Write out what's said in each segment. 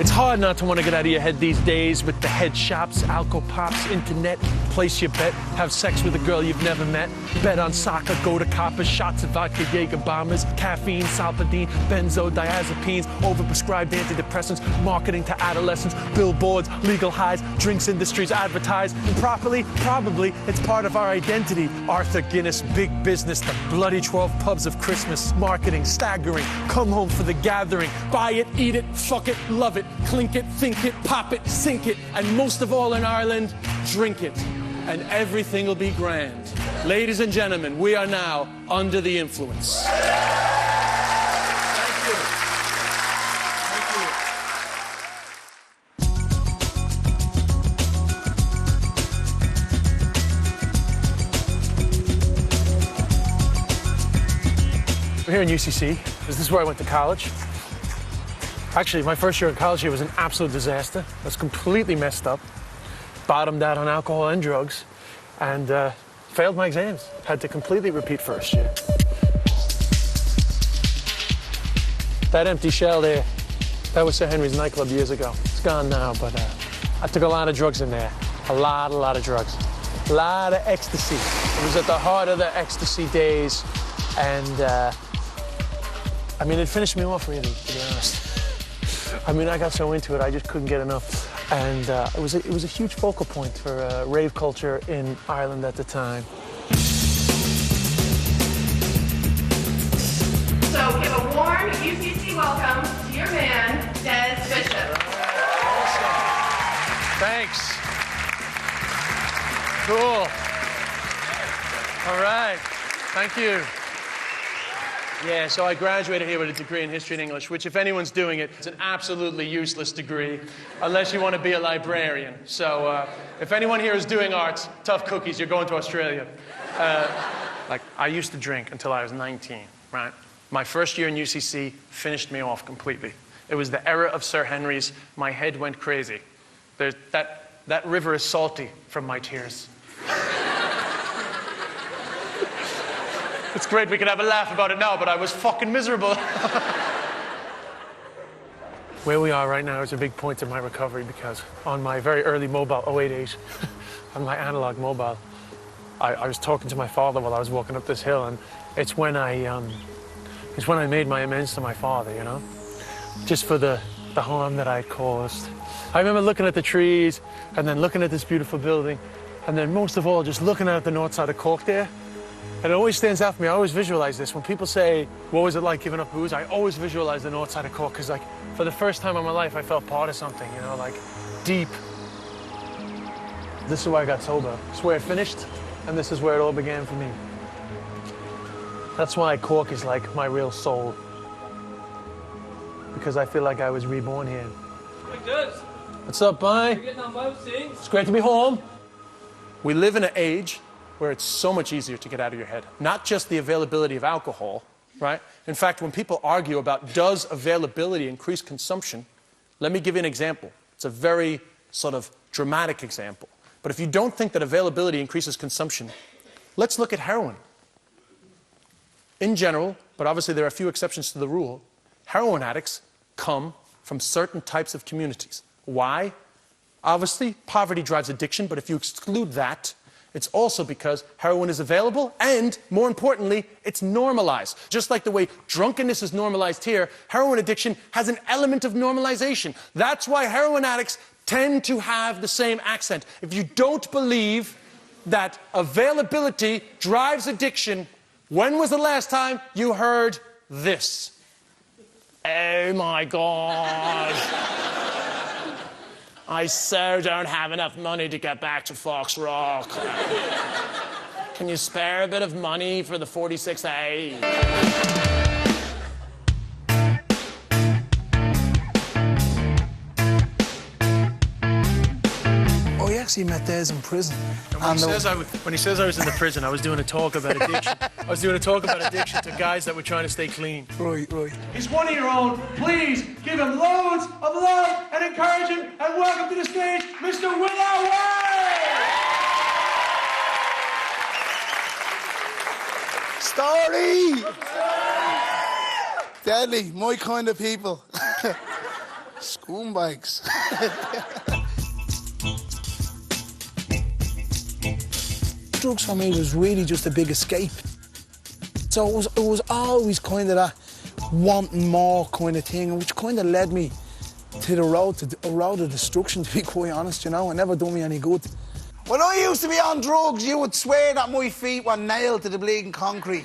It's hard not to want to get out of your head these days with the head shops, alco pops, internet, place your bet, have sex with a girl you've never met, bet on soccer, go to coppers, shots of vodka, Jaeger bombers, caffeine, salpidine, benzodiazepines, overprescribed antidepressants, marketing to adolescents, billboards, legal highs, drinks industries advertise, and probably it's part of our identity. Arthur Guinness, big business, the bloody 12 pubs of Christmas, marketing, staggering, come home for the gathering, buy it, eat it, fuck it, love it, clink it, think it, pop it, sink it, and most of all in Ireland, drink it, and everything will be grand. Ladies and gentlemen, we are now under the influence. Thank you. We're here in UCC. This is where I went to college. Actually, my first year in college here was an absolute disaster. I was completely messed up, bottomed out on alcohol and drugs, and failed my exams. Had to completely repeat first year. That empty shell there, that was Sir Henry's nightclub years ago. It's gone now, but I took a lot of drugs in there. A lot of drugs. A lot of ecstasy. It was at the heart of the ecstasy days, and I mean, it finished me off, really, to be honest. I mean, I got so into it, I just couldn't get enough. And it was a huge focal point for rave culture in Ireland at the time. So give a warm UCC welcome to your man, Des Bishop. Awesome. Thanks. Cool. All right. Thank you. Yeah, so I graduated here with a degree in history and English, which, if anyone's doing it, it's an absolutely useless degree, unless you want to be a librarian. So if anyone here is doing arts, tough cookies, you're going to Australia. Like, I used to drink until I was 19, right? My first year in UCC finished me off completely. It was the era of Sir Henry's. My head went crazy. That river is salty from my tears. It's great we can have a laugh about it now, but I was fucking miserable. Where we are right now is a big point in my recovery because on my very early mobile, 088, on my analog mobile, I was talking to my father while I was walking up this hill, and it's when I made my amends to my father, you know, just for the harm that I caused. I remember looking at the trees and then looking at this beautiful building, and then most of all, just looking out at the north side of Cork there. And it always stands out for me. I always visualize this. When people say, what was it like giving up booze? I always visualize the north side of Cork because, like, for the first time in my life, I felt part of something, you know, like, deep. This is where I got sober. It's where it finished, and this is where it all began for me. That's why Cork is, like, my real soul. Because I feel like I was reborn here. What's up, bye? You're getting on most things. It's great to be home. We live in an age where it's so much easier to get out of your head. Not just the availability of alcohol, right? In fact, when people argue about does availability increase consumption, let me give you an example. It's a very sort of dramatic example. But if you don't think that availability increases consumption, let's look at heroin. In general, but obviously there are a few exceptions to the rule, heroin addicts come from certain types of communities. Why? Obviously, poverty drives addiction, but if you exclude that, it's also because heroin is available and, more importantly, it's normalized. Just like the way drunkenness is normalized here, heroin addiction has an element of normalization. That's why heroin addicts tend to have the same accent. If you don't believe that availability drives addiction, when was the last time you heard this? Oh my God. I so don't have enough money to get back to Fox Rock. Can you spare a bit of money for the 46A? Oh, he actually met Des in prison. When he says I was in the prison, I was doing a talk about addiction. I was doing a talk about addiction to guys that were trying to stay clean. Right. He's one of your own. Please give him loads of love and encouragement and welcome to the stage, Mr. Willow Way! Story! Deadly, my kind of people. Scumbags. Drugs for me was really just a big escape. So it was always kind of that wanting more kind of thing, which kind of led me to the road of destruction, to be quite honest, you know. It never done me any good. When I used to be on drugs, you would swear that my feet were nailed to the bleeding concrete.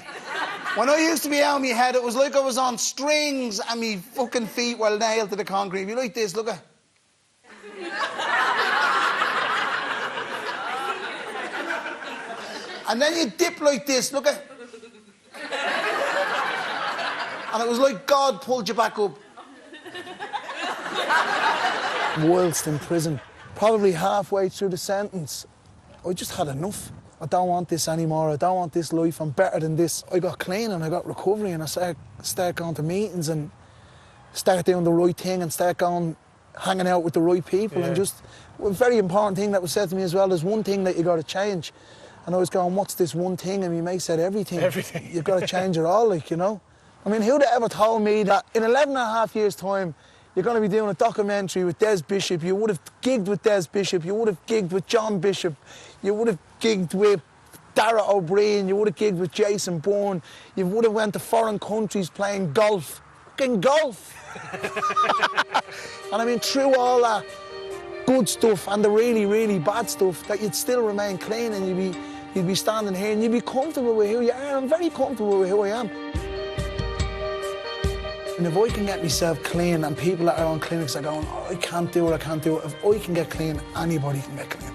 When I used to be out of my head, it was like I was on strings and my fucking feet were nailed to the concrete. If you like this, look at. And then you dip like this, look at. And it was like God pulled you back up. Whilst in prison, probably halfway through the sentence, I just had enough. I don't want this anymore. I don't want this life. I'm better than this. I got clean and I got recovery and I started going to meetings and start doing the right thing and start hanging out with the right people. And just a very important thing that was said to me as well, there's one thing that you got to change. And I was going, what's this one thing? And my mate said, everything. Everything. You've got to change it all, like, you know. I mean, who'd have ever told me that in 11 and a half years' time, you're going to be doing a documentary with Des Bishop. You would have gigged with Des Bishop. You would have gigged with John Bishop. You would have gigged with Dara O'Brien. You would have gigged with Jason Bourne. You would have went to foreign countries playing golf. Fucking golf. And I mean, through all that good stuff and the really, really bad stuff, that you'd still remain clean and you'd be standing here and you'd be comfortable with who you are. I'm very comfortable with who I am. And if I can get myself clean and people that are on clinics are going, oh, I can't do it, I can't do it. If I can get clean, anybody can get clean.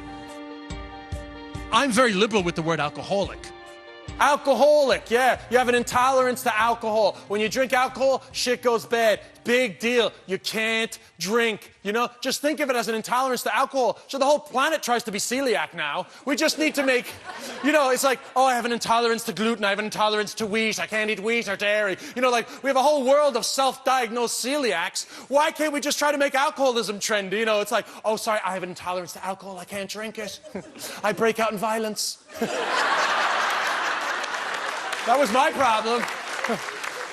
I'm very liberal with the word alcoholic. Alcoholic, yeah. You have an intolerance to alcohol. When you drink alcohol, shit goes bad. Big deal. You can't drink, you know? Just think of it as an intolerance to alcohol. So the whole planet tries to be celiac now. We just need to make, you know, it's like, oh, I have an intolerance to gluten. I have an intolerance to wheat. I can't eat wheat or dairy. You know, like, we have a whole world of self-diagnosed celiacs. Why can't we just try to make alcoholism trendy? You know, it's like, oh, sorry, I have an intolerance to alcohol. I can't drink it. I break out in violence. That was my problem.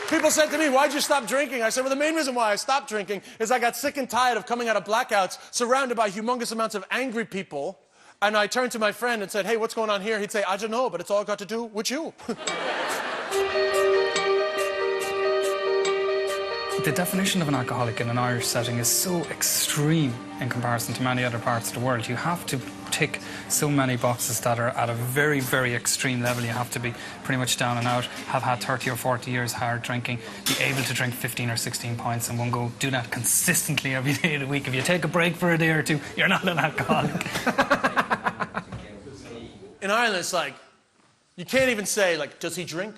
People said to me, why'd you stop drinking? I said, well, the main reason why I stopped drinking is I got sick and tired of coming out of blackouts surrounded by humongous amounts of angry people. And I turned to my friend and said, hey, what's going on here? He'd say, I don't know, but it's all got to do with you. The definition of an alcoholic in an Irish setting is so extreme in comparison to many other parts of the world. You have to tick so many boxes that are at a very, very extreme level. You have to be pretty much down and out, have had 30 or 40 years hard drinking, be able to drink 15 or 16 pints in one go, do that consistently every day of the week. If you take a break for a day or two, you're not an alcoholic. In Ireland, it's like, you can't even say, like, does he drink?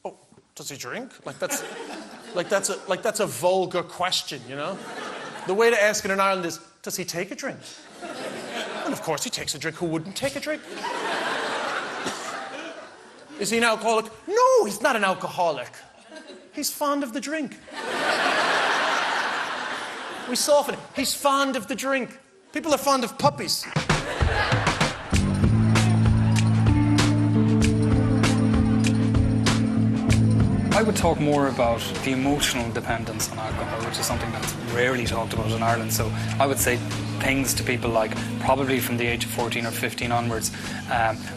Oh, does he drink? That's a vulgar question, you know? The way to ask it in Ireland is, does he take a drink? And of course he takes a drink. Who wouldn't take a drink? Is he an alcoholic? No, he's not an alcoholic. He's fond of the drink. We soften it. He's fond of the drink. People are fond of puppies. I would talk more about the emotional dependence on alcohol, which is something that's rarely talked about in Ireland. So I would say things to people like, probably from the age of 14 or 15 onwards,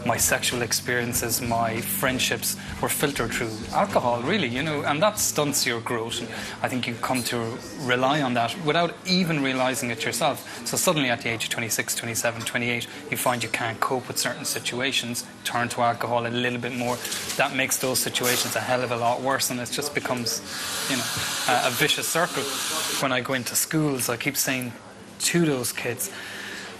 my sexual experiences, my friendships were filtered through alcohol, really, you know, and that stunts your growth. And I think you come to rely on that without even realising it yourself. So suddenly at the age of 26, 27, 28, you find you can't cope with certain situations, turn to alcohol a little bit more. That makes those situations a hell of a lot worse, and it just becomes, you know, a vicious circle. When I go into schools, I keep saying to those kids,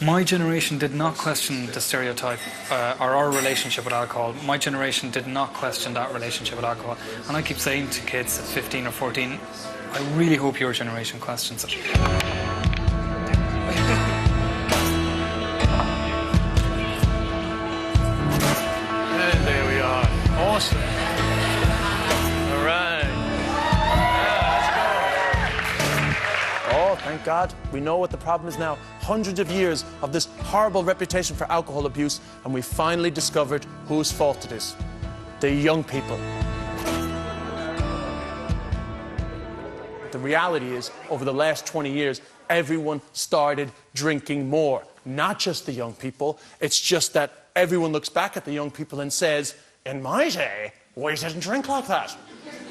my generation did not question the stereotype or our relationship with alcohol. My generation did not question that relationship with alcohol. And I keep saying to kids at 15 or 14, I really hope your generation questions it. And there we are. Awesome. All right. Oh, thank God. We know what the problem is now. Hundreds of years of this horrible reputation for alcohol abuse, and we finally discovered whose fault it is. The young people. The the reality is, over the last 20 years, everyone started drinking more. Not just the young people. It's just that everyone looks back at the young people and says, in my day, we didn't drink like that.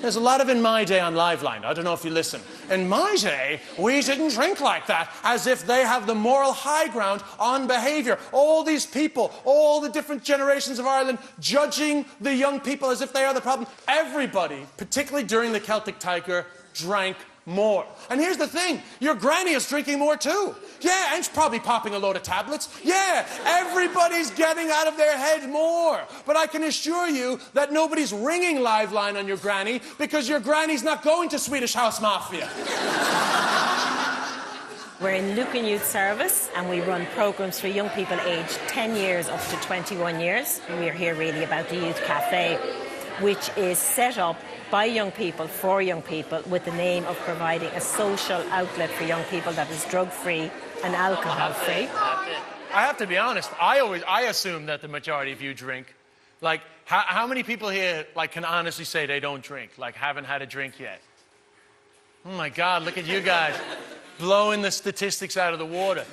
There's a lot of "in my day" on Liveline. I don't know if you listen. In my day, we didn't drink like that, as if they have the moral high ground on behaviour. All these people, all the different generations of Ireland, judging the young people as if they are the problem. Everybody, particularly during the Celtic Tiger, drank more. And here's the thing, your granny is drinking more too. Yeah, and she's probably popping a load of tablets. Yeah, everybody's getting out of their head more. But I can assure you that nobody's ringing Liveline on your granny, because your granny's not going to Swedish House Mafia. We're in Lucan Youth Service and we run programmes for young people aged 10 years up to 21 years. We're here really about the Youth Cafe, which is set up by young people for young people with the name of providing a social outlet for young people that is drug-free and alcohol-free. I have to be honest, I assume that the majority of you drink. Like, how many people here can honestly say they don't drink, haven't had a drink yet? Oh my God, look at you guys, blowing the statistics out of the water.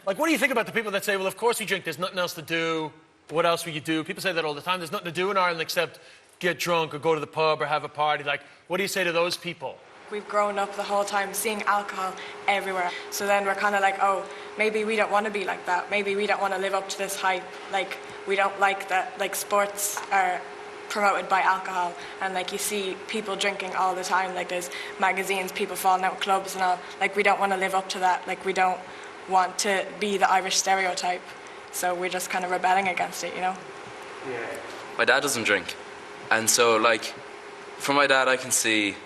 What do you think about the people that say, well, of course we drink, there's nothing else to do, what else will you do? People say that all the time, there's nothing to do in Ireland except get drunk or go to the pub or have a party. What do you say to those people? We've grown up the whole time seeing alcohol everywhere. So then we're kind of like, oh, maybe we don't want to be like that. Maybe we don't want to live up to this hype. We don't like that, sports are promoted by alcohol. And, you see people drinking all the time. There's magazines, people falling out of clubs and all. We don't want to live up to that. We don't want to be the Irish stereotype. So we're just kind of rebelling against it, Yeah. My dad doesn't drink. And so, from my dad, I can see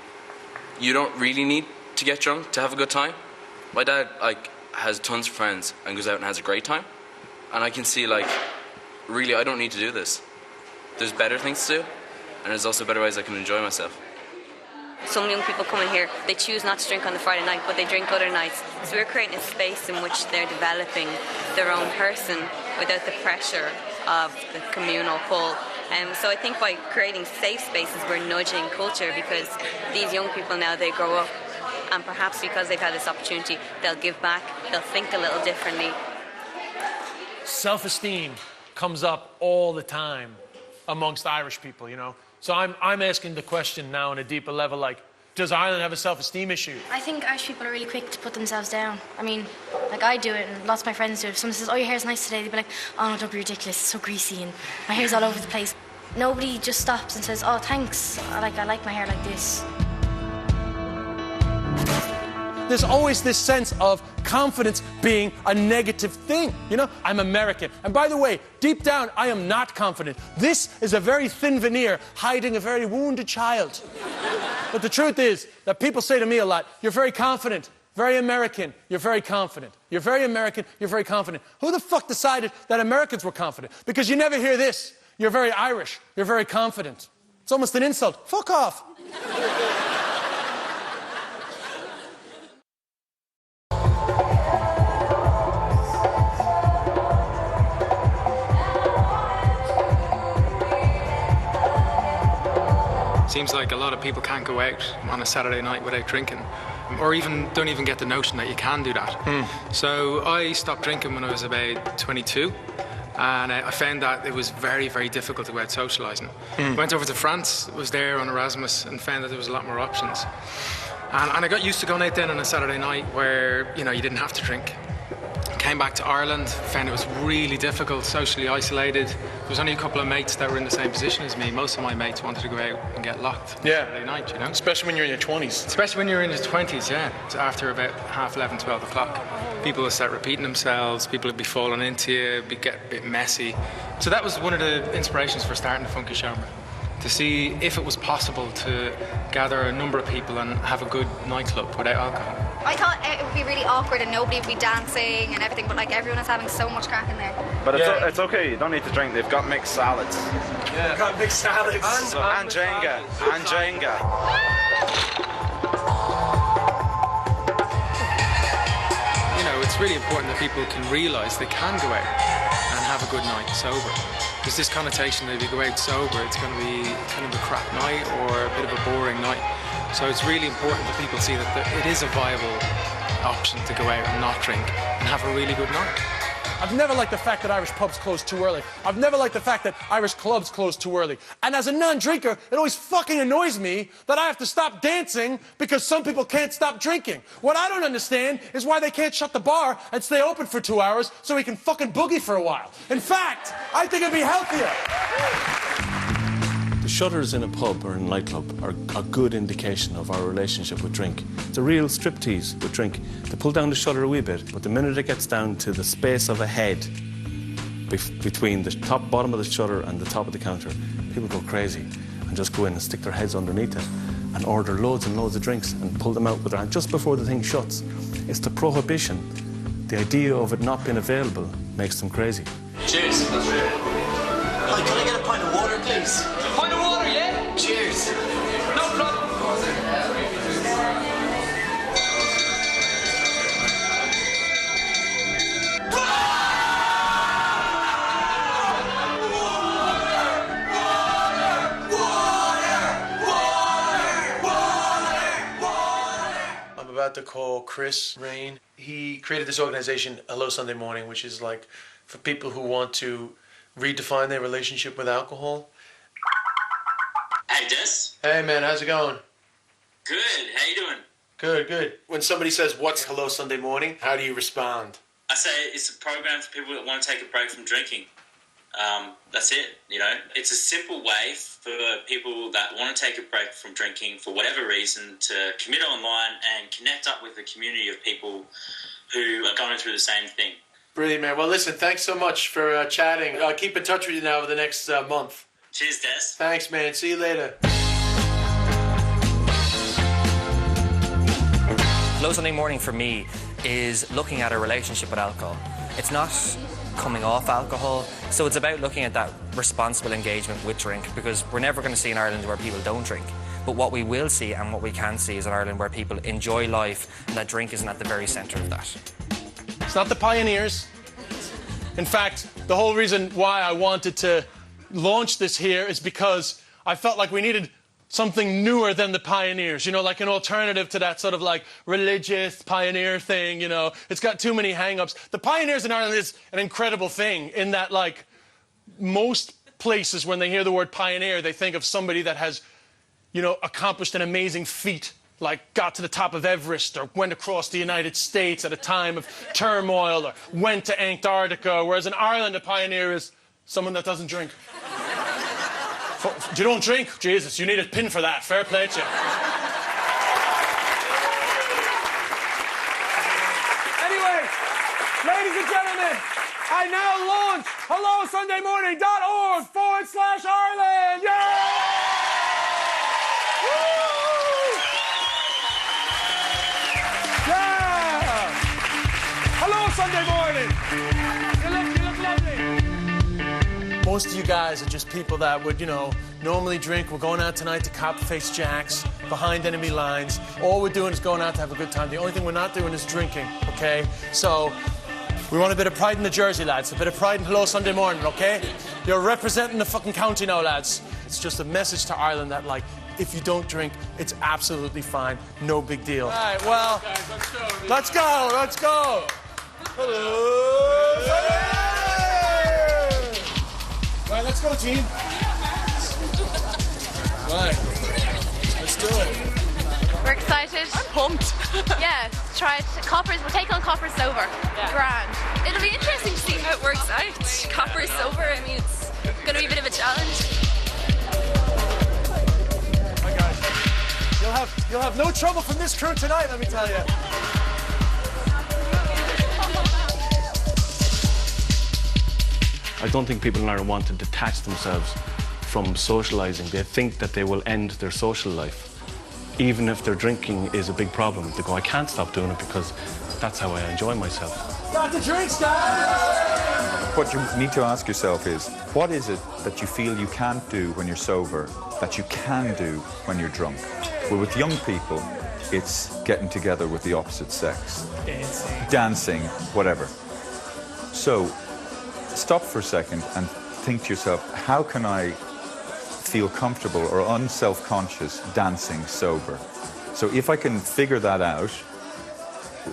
you don't really need to get drunk to have a good time. My dad, has tons of friends and goes out and has a great time. And I can see, really, I don't need to do this. There's better things to do, and there's also better ways I can enjoy myself. Some young people come in here, they choose not to drink on the Friday night, but they drink other nights. So we're creating a space in which they're developing their own person without the pressure of the communal pull. So I think by creating safe spaces, we're nudging culture, because these young people now, they grow up, and perhaps because they've had this opportunity, they'll give back, they'll think a little differently. Self-esteem comes up all the time amongst Irish people, So I'm asking the question now on a deeper level, does Ireland have a self-esteem issue? I think Irish people are really quick to put themselves down. I mean, I do it, and lots of my friends do it. If someone says, oh, your hair's nice today, they'll be like, oh, no, don't be ridiculous, it's so greasy, and my hair's all over the place. Nobody just stops and says, oh, thanks, I like my hair like this. There's always this sense of confidence being a negative thing. I'm American. And by the way, deep down, I am not confident. This is a very thin veneer hiding a very wounded child. But the truth is that people say to me a lot, you're very confident, very American, you're very confident. You're very American, you're very confident. Who the fuck decided that Americans were confident? Because you never hear this. You're very Irish, you're very confident. It's almost an insult. Fuck off. Seems like a lot of people can't go out on a Saturday night without drinking, or don't even get the notion that you can do that. So I stopped drinking when I was about 22, and I found that it was very, very difficult to go out socialising. Went over to France, was there on Erasmus, and found that there was a lot more options. And I got used to going out then on a Saturday night where, you didn't have to drink. Came back to Ireland, found it was really difficult, socially isolated. There was only a couple of mates that were in the same position as me. Most of my mates wanted to go out and get locked on Saturday night, Especially when you're in your 20s. Especially when you're in your 20s, yeah. So after about 11:30, 12 o'clock, people would start repeating themselves, people would be falling into you, get a bit messy. So that was one of the inspirations for starting the Funky Showman, to see if it was possible to gather a number of people and have a good nightclub without alcohol. I thought it would be really awkward and nobody would be dancing and everything, but everyone is having so much crack in there. But it's okay, you don't need to drink, they've got mixed salads. Yeah, they've got mixed salads. And Jenga. It's really important that people can realise they can go out and have a good night sober. There's this connotation that if you go out sober, it's going to be kind of a crap night or a bit of a boring night. So it's really important that people see that it is a viable option to go out and not drink and have a really good night. I've never liked the fact that Irish pubs close too early. I've never liked the fact that Irish clubs close too early. And as a non-drinker, it always fucking annoys me that I have to stop dancing because some people can't stop drinking. What I don't understand is why they can't shut the bar and stay open for 2 hours so we can fucking boogie for a while. In fact, I think it'd be healthier. The shutters in a pub or in a nightclub are a good indication of our relationship with drink. It's a real striptease with drink. They pull down the shutter a wee bit, but the minute it gets down to the space of a head between the bottom of the shutter and the top of the counter, people go crazy and just go in and stick their heads underneath it and order loads and loads of drinks and pull them out with their hand just before the thing shuts. It's the prohibition. The idea of it not being available makes them crazy. Cheers. Hi, can I get a pint of water, please? A pint of water, yeah? Cheers. No problem. I'm about to call Chris Rain. He created this organization, Hello Sunday Morning, which is like for people who want to redefine their relationship with alcohol. Hey, Des. Hey, man, how's it going? Good. How you doing? Good, good. When somebody says, what's Hello Sunday Morning, how do you respond? I say it's a program for people that want to take a break from drinking. That's it, you know. It's a simple way for people that want to take a break from drinking for whatever reason to commit online and connect up with a community of people who are going through the same thing. Brilliant, man. Well, listen, thanks so much for chatting. I'll keep in touch with you now over the next month. Cheers, Des. Thanks, man. See you later. Hello Sunday Morning for me is looking at a relationship with alcohol. It's not coming off alcohol, so it's about looking at that responsible engagement with drink, because we're never going to see in Ireland where people don't drink. But what we will see and what we can see is in Ireland where people enjoy life, and that drink isn't at the very centre of that. It's not the pioneers. In fact, the whole reason why I wanted to launch this here is because I felt like we needed something newer than the pioneers, you know, like an alternative to that sort of like religious pioneer thing, you know. It's got too many hang-ups. The pioneers in Ireland is an incredible thing in that, like, most places when they hear the word pioneer, they think of somebody that has, you know, accomplished an amazing feat, like got to the top of Everest or went across the United States at a time of turmoil or went to Antarctica, whereas in Ireland a pioneer is someone that doesn't drink. You don't drink? Jesus, you need a pin for that. Fair play to you. Anyway, ladies and gentlemen, I now launch HelloSundayMorning.org/Ireland. Yay! Yeah! Hello, Sunday Morning. You look lovely. Most of you guys are just people that would, you know, normally drink. We're going out tonight to Cop Face Jacks behind enemy lines. All we're doing is going out to have a good time. The only thing we're not doing is drinking, okay? So we want a bit of pride in the Jersey, lads. A bit of pride in Hello Sunday Morning, okay? You're representing the fucking county now, lads. It's just a message to Ireland that, like, if you don't drink, it's absolutely fine. No big deal. All right, well, let's go. Let's go. Hello. Right, let's go, team. Right, let's do it. We're excited. I'm pumped. Yeah, try it. Coppers, we'll take on Copper Silver. Yeah. Grand. It'll be interesting to see how it works out. Copper Silver, I mean, it's going to be a bit of a challenge. Hi, guys. You'll have no trouble from this crew tonight, let me tell you. I don't think people in Ireland want to detach themselves from socialising. They think that they will end their social life. Even if their drinking is a big problem, they go, I can't stop doing it because that's how I enjoy myself. Start the drinks, guys! What you need to ask yourself is, what is it that you feel you can't do when you're sober that you can do when you're drunk? Well, with young people, it's getting together with the opposite sex. Dancing, whatever. So, stop for a second and think to yourself, how can I feel comfortable or unself-conscious dancing sober. So if I can figure that out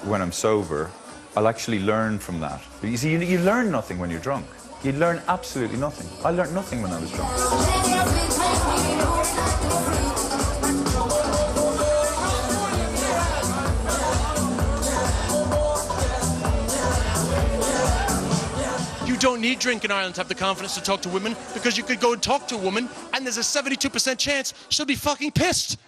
when I'm sober, I'll actually learn from that. You see, you learn nothing when you're drunk. You learn absolutely nothing. I learned nothing when I was drunk. You don't need drink in Ireland to have the confidence to talk to women, because you could go and talk to a woman and there's a 72% chance she'll be fucking pissed.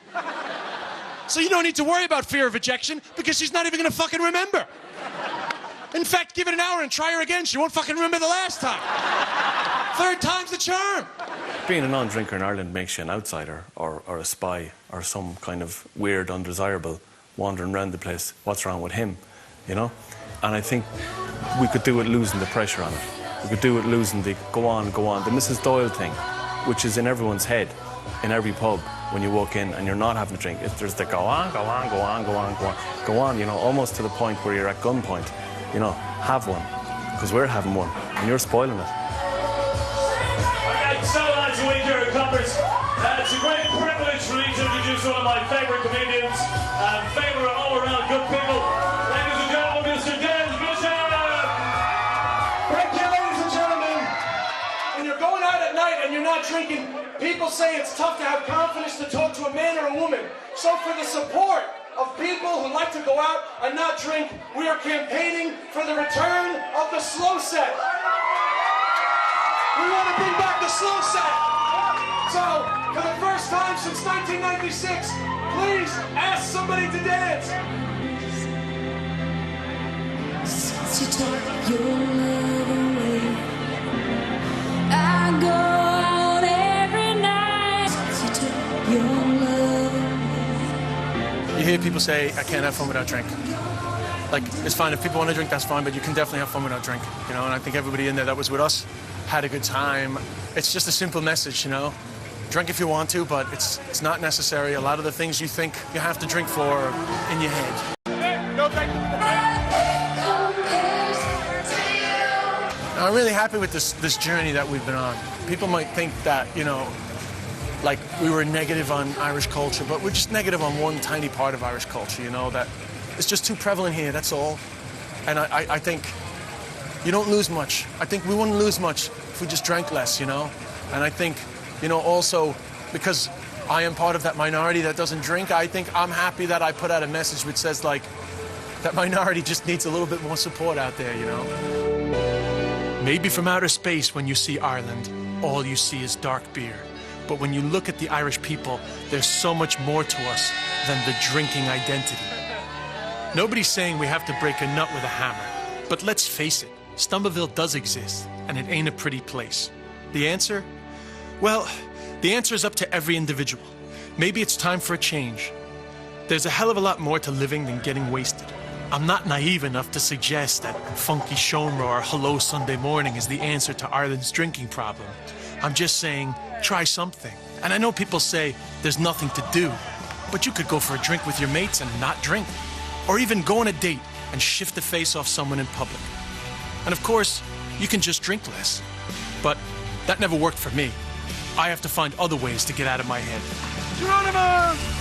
So you don't need to worry about fear of rejection, because she's not even gonna fucking remember. In fact, give it an hour and try her again. She won't fucking remember the last time. Third time's the charm. Being a non-drinker in Ireland makes you an outsider or a spy or some kind of weird, undesirable wandering around the place. What's wrong with him, you know? And I think we could do it losing the pressure on it. We could do it losing the go on, the Mrs. Doyle thing, which is in everyone's head, in every pub when you walk in and you're not having a drink. There's the go on, you know, almost to the point where you're at gunpoint. You know, have one, because we're having one, and you're spoiling it. Okay, so lads, you here at Coppers. It's a great privilege for me to introduce one of my favourite comedians, favourite all-around good people. Ladies and gentlemen, Mr. Des Bishop. Thank you, ladies and gentlemen. When you're going out at night and you're not drinking, people say it's tough to have confidence to talk to a man or a woman. So for the support of people who like to go out and not drink, we are campaigning for the return of the slow set. We want to bring back the slow set. So, for the first time since 1996, please ask somebody to dance. Since you took your love away, I go out every night. Since you took your love away. You hear people say, I can't have fun without drink. Like, it's fine. If people want to drink, that's fine, but you can definitely have fun without drink, you know? And I think everybody in there that was with us had a good time. It's just a simple message, you know? Drink if you want to, but it's not necessary. A lot of the things you think you have to drink for are in your head. I'm really happy with this journey that we've been on. People might think that, you know, like we were negative on Irish culture, but we're just negative on one tiny part of Irish culture, you know, that it's just too prevalent here, that's all. And I think you don't lose much. I think we wouldn't lose much if we just drank less, you know? And I think, you know, also because I am part of that minority that doesn't drink, I think I'm happy that I put out a message which says, like, that minority just needs a little bit more support out there, you know? Maybe from outer space when you see Ireland, all you see is dark beer. But when you look at the Irish people, there's so much more to us than the drinking identity. Nobody's saying we have to break a nut with a hammer. But let's face it, Stumbleville does exist, and it ain't a pretty place. The answer? Well, the answer is up to every individual. Maybe it's time for a change. There's a hell of a lot more to living than getting wasted. I'm not naive enough to suggest that Funky Shomra or Hello Sunday Morning is the answer to Ireland's drinking problem. I'm just saying, try something. And I know people say there's nothing to do, but you could go for a drink with your mates and not drink. Or even go on a date and shift the face off someone in public. And of course, you can just drink less. But that never worked for me. I have to find other ways to get out of my head. Geronimo!